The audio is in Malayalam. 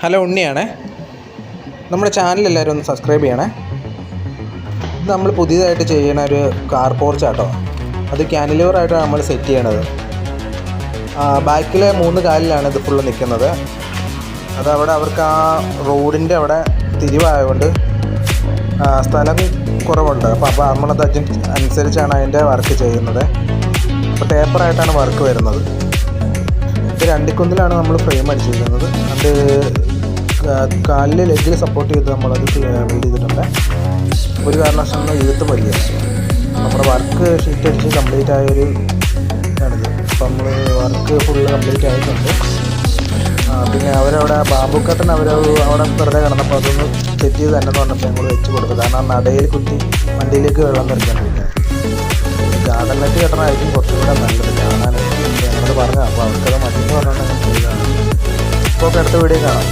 ഹലോ, ഉണ്ണിയാണേ. നമ്മുടെ ചാനൽ എല്ലാവരും ഒന്ന് സബ്സ്ക്രൈബ് ചെയ്യണേ. ഇത് നമ്മൾ പുതിയതായിട്ട് ചെയ്യണ ഒരു കാർ പോർച്ചാട്ടോ. അത് ക്യാനിലിവറായിട്ടാണ് നമ്മൾ സെറ്റ് ചെയ്യണത്. ബാക്കിലെ 3 കാലിലാണ് ഇത് ഫുള്ള് നിൽക്കുന്നത്. അതവിടെ അവർക്ക് ആ റോഡിൻ്റെ അവിടെ തിരിവായതുകൊണ്ട് സ്ഥലം കുറവുണ്ട്. അപ്പോൾ നമ്മളത് അനുസരിച്ചാണ് അതിൻ്റെ വർക്ക് ചെയ്യുന്നത്. അപ്പോൾ ടേപ്പറായിട്ടാണ് വർക്ക് വരുന്നത്. ഇത് 2 കുന്നിലാണ് നമ്മൾ ഫ്രെയിം അടിച്ചിരിക്കുന്നത്. അത് കാലിൽ ലെഗിൽ സപ്പോർട്ട് ചെയ്ത് നമ്മളത് ബിൽഡ് ചെയ്തിട്ടുണ്ട്. ഒരു കാരണവശാലും ഇഴുത്ത് വലിയ നമ്മുടെ വർക്ക് ഷീറ്റ് അടിച്ച് കംപ്ലീറ്റ് ആയൊരു ഇതാണിത്. അപ്പോൾ നമ്മൾ വർക്ക് ഫുള്ള് കംപ്ലീറ്റ് ആയിട്ടുണ്ട്. പിന്നെ അവരവിടെ ബാമ്പു കട്ടൻ അവിടെ വെറുതെ കിടന്നപ്പോൾ അതൊന്ന് സെറ്റ് ചെയ്ത് തന്നെ പറഞ്ഞപ്പോൾ ഞങ്ങൾ വെച്ച് കൊടുത്തു. കാരണം നടയിൽ കുത്തി വണ്ടിയിലേക്ക് വെള്ളം നിറയ്ക്കാണ്ടിരിക്കുക. ഗാർഡൻ നെറ്റ് കെട്ടണമായിരിക്കും കുറച്ചും കൂടെ നല്ലത് കാണാനായിട്ട് ഞങ്ങളത് പറഞ്ഞു. അപ്പോൾ അവർക്കത് മറ്റെന്ന് പറഞ്ഞുകൊണ്ട് അങ്ങനെ ചെയ്തതാണ്. ഇപ്പോൾ അടുത്ത വീഡിയോ കാണാം.